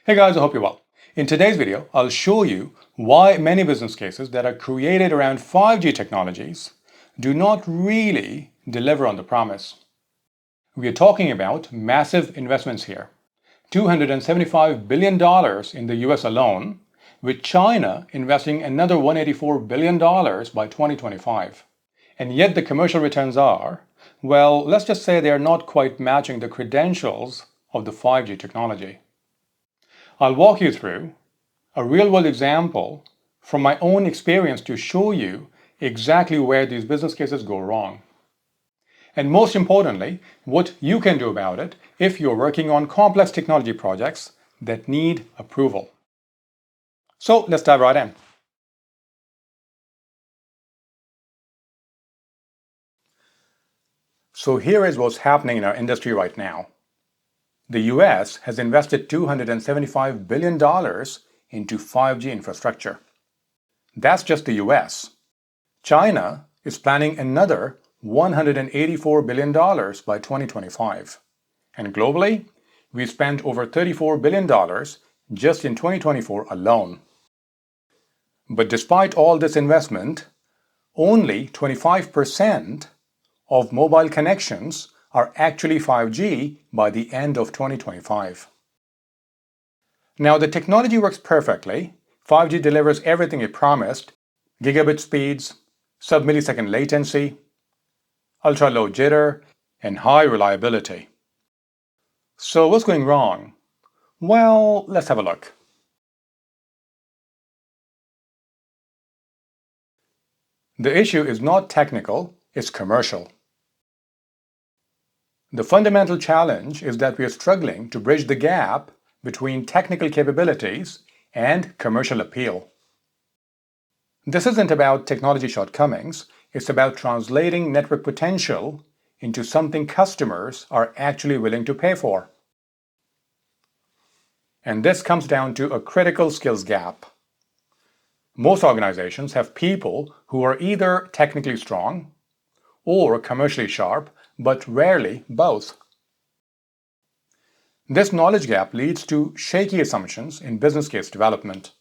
Hey guys, I hope you're well. In today's video, I'll show you why many business cases that are created around 5G technologies do not really deliver on the promise. We are talking about massive investments here. $275 billion in the US alone, with China investing another $184 billion by 2025. And yet the commercial returns are, well, let's just say they are not quite matching the credentials of the 5G technology. I'll walk you through a real-world example from my own experience to show you exactly where these business cases go wrong. And most importantly, what you can do about it if you're working on complex technology projects that need approval. So let's dive right in. So here is what's happening in our industry right now. The US has invested $275 billion into 5G infrastructure. That's just the US. China is planning another $184 billion by 2025. And globally, we spent over $34 billion just in 2024 alone. But despite all this investment, only 25% of mobile connections are actually 5G by the end of 2025. Now, the technology works perfectly. 5G delivers everything it promised: gigabit speeds, sub-millisecond latency, ultra-low jitter, and high reliability. So what's going wrong? Well, let's have a look. The issue is not technical, it's commercial. The fundamental challenge is that we are struggling to bridge the gap between technical capabilities and commercial appeal. This isn't about technology shortcomings, it's about translating network potential into something customers are actually willing to pay for. And this comes down to a critical skills gap. Most organizations have people who are either technically strong or commercially sharp, but rarely both. This knowledge gap leads to shaky assumptions in business case development.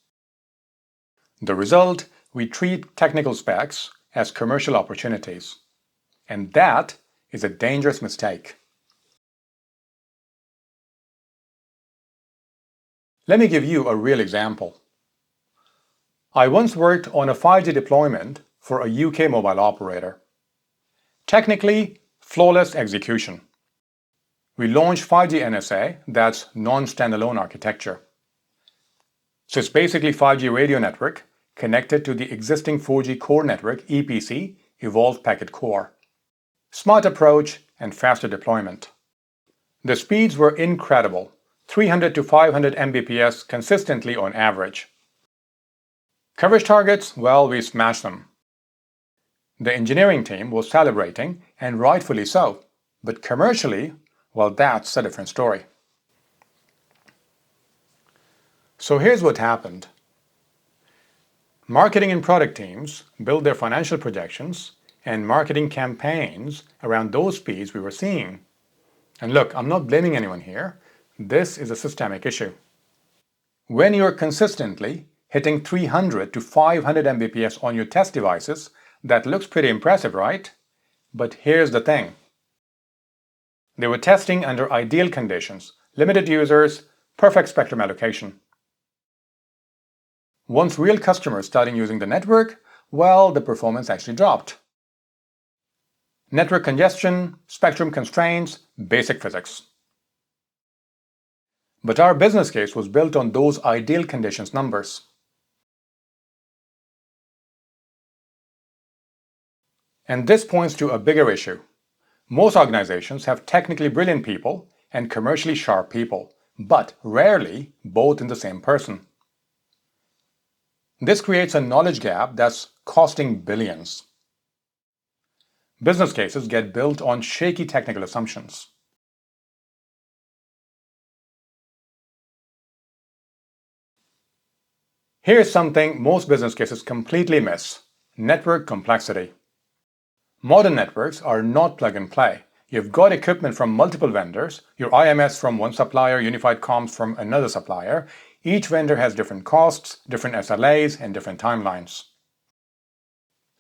The result, we treat technical specs as commercial opportunities. And that is a dangerous mistake. Let me give you a real example. I once worked on a 5G deployment for a UK mobile operator. Technically, flawless execution. We launched 5G NSA, that's non-standalone architecture. So it's basically 5G radio network connected to the existing 4G core network EPC, Evolved Packet Core. Smart approach and faster deployment. The speeds were incredible, 300 to 500 Mbps consistently on average. Coverage targets, well, we smashed them. The engineering team was celebrating, and rightfully so, but commercially, well, that's a different story. So here's what happened. Marketing and product teams built their financial projections and marketing campaigns around those speeds we were seeing. And look, I'm not blaming anyone here. This is a systemic issue. When you're consistently hitting 300 to 500 Mbps on your test devices, that looks pretty impressive, right? But here's the thing. They were testing under ideal conditions, limited users, perfect spectrum allocation. Once real customers started using the network, well, the performance actually dropped. Network congestion, spectrum constraints, basic physics. But our business case was built on those ideal conditions numbers. And this points to a bigger issue. Most organizations have technically brilliant people and commercially sharp people, but rarely both in the same person. This creates a knowledge gap that's costing billions. Business cases get built on shaky technical assumptions. Here's something most business cases completely miss: network complexity. Modern networks are not plug and play. You've got equipment from multiple vendors, your IMS from one supplier, unified comms from another supplier. Each vendor has different costs, different SLAs, and different timelines.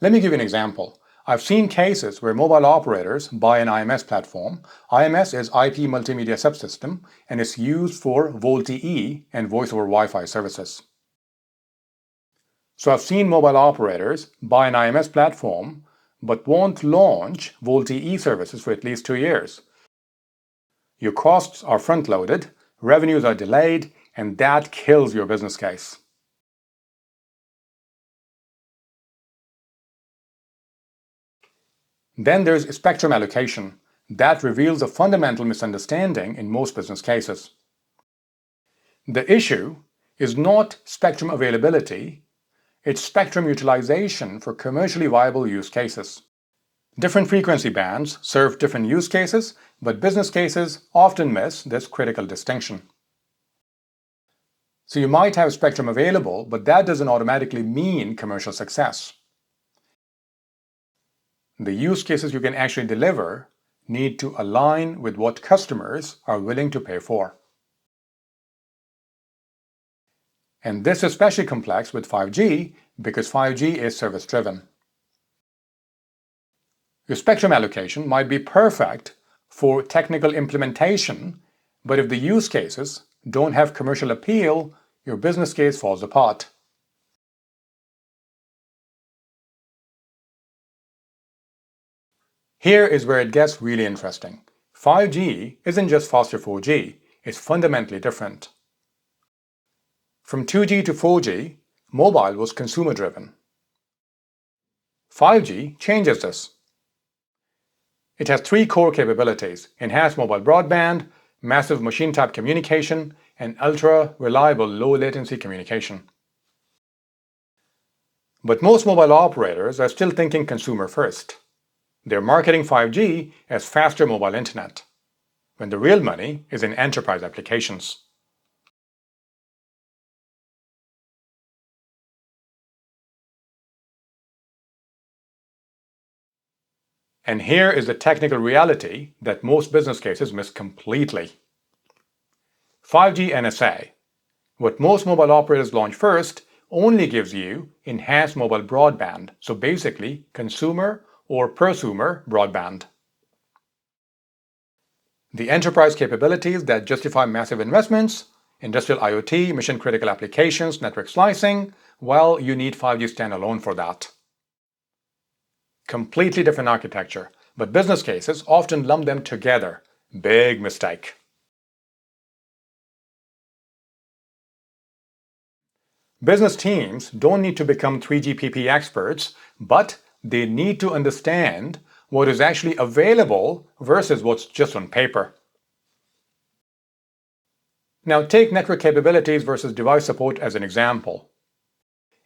Let me give you an example. I've seen cases where mobile operators buy an IMS platform. IMS is IP Multimedia Subsystem and is used for VoLTE and Voice over Wi-Fi services. So I've seen mobile operators buy an IMS platform but won't launch VoLTE services for at least 2 years. Your costs are front-loaded, revenues are delayed, and that kills your business case. Then there's spectrum allocation. That reveals a fundamental misunderstanding in most business cases. The issue is not spectrum availability, it's spectrum utilization for commercially viable use cases. Different frequency bands serve different use cases, but business cases often miss this critical distinction. So you might have spectrum available, but that doesn't automatically mean commercial success. The use cases you can actually deliver need to align with what customers are willing to pay for. And this is especially complex with 5G because 5G is service-driven. Your spectrum allocation might be perfect for technical implementation, but if the use cases don't have commercial appeal, your business case falls apart. Here is where it gets really interesting. 5G isn't just faster 4G, it's fundamentally different. From 2G to 4G, mobile was consumer-driven. 5G changes this. It has 3 core capabilities: enhanced mobile broadband, massive machine-type communication, and ultra-reliable low-latency communication. But most mobile operators are still thinking consumer first. They're marketing 5G as faster mobile internet, when the real money is in enterprise applications. And here is the technical reality that most business cases miss completely. 5G NSA, what most mobile operators launch first, only gives you enhanced mobile broadband, so basically consumer or prosumer broadband. The enterprise capabilities that justify massive investments, industrial IoT, mission-critical applications, network slicing, well, you need 5G standalone for that. Completely different architecture, but business cases often lump them together. Big mistake. Business teams don't need to become 3GPP experts, but they need to understand what is actually available versus what's just on paper. Now take network capabilities versus device support as an example.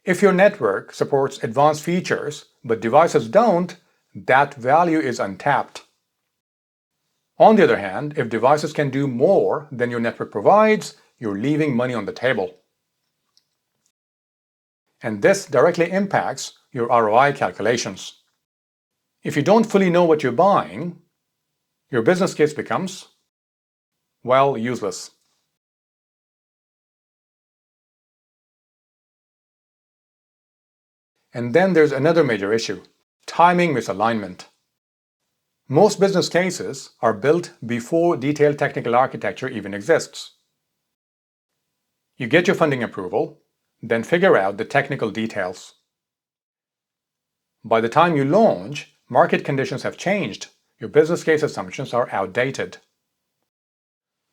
If your network supports advanced features, but devices don't, that value is untapped. On the other hand, if devices can do more than your network provides, you're leaving money on the table. And this directly impacts your ROI calculations. If you don't fully know what you're buying, your business case becomes, well, useless. And then there's another major issue: timing misalignment. Most business cases are built before detailed technical architecture even exists. You get your funding approval, then figure out the technical details. By the time you launch, market conditions have changed. Your business case assumptions are outdated.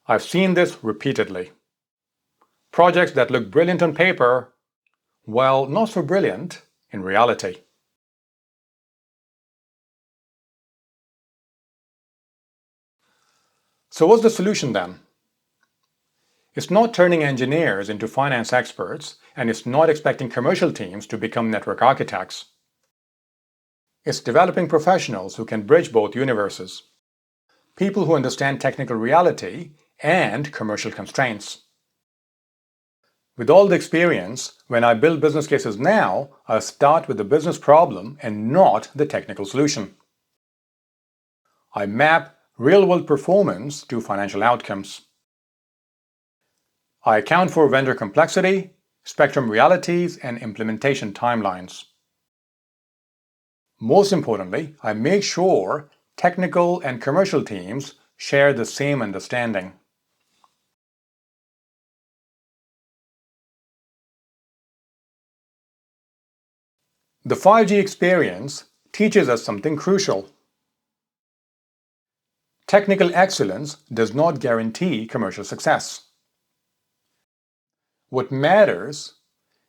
I've seen this repeatedly. Projects that look brilliant on paper, well, not so brilliant in reality. So what's the solution then? It's not turning engineers into finance experts, and it's not expecting commercial teams to become network architects. It's developing professionals who can bridge both universes. People who understand technical reality and commercial constraints. With all the experience, when I build business cases now, I start with the business problem and not the technical solution. I map real-world performance to financial outcomes. I account for vendor complexity, spectrum realities, and implementation timelines. Most importantly, I make sure technical and commercial teams share the same understanding. The 5G experience teaches us something crucial. Technical excellence does not guarantee commercial success. What matters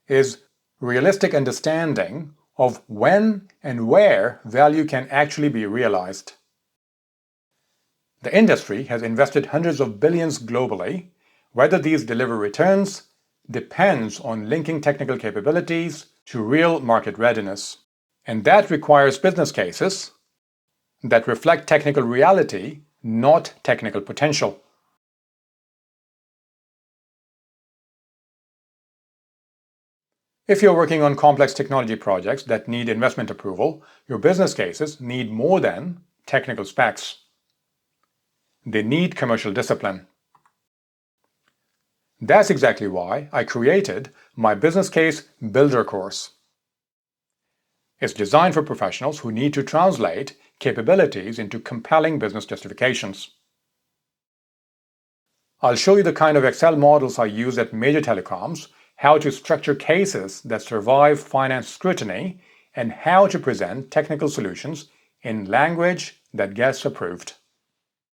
is realistic understanding of when and where value can actually be realized. The industry has invested hundreds of billions globally. Whether these deliver returns depends on linking technical capabilities to real market readiness. And that requires business cases that reflect technical reality, not technical potential. If you're working on complex technology projects that need investment approval, your business cases need more than technical specs. They need commercial discipline. That's exactly why I created my Business Case Builder course. It's designed for professionals who need to translate capabilities into compelling business justifications. I'll show you the kind of Excel models I use at major telecoms, how to structure cases that survive finance scrutiny, and how to present technical solutions in language that gets approved.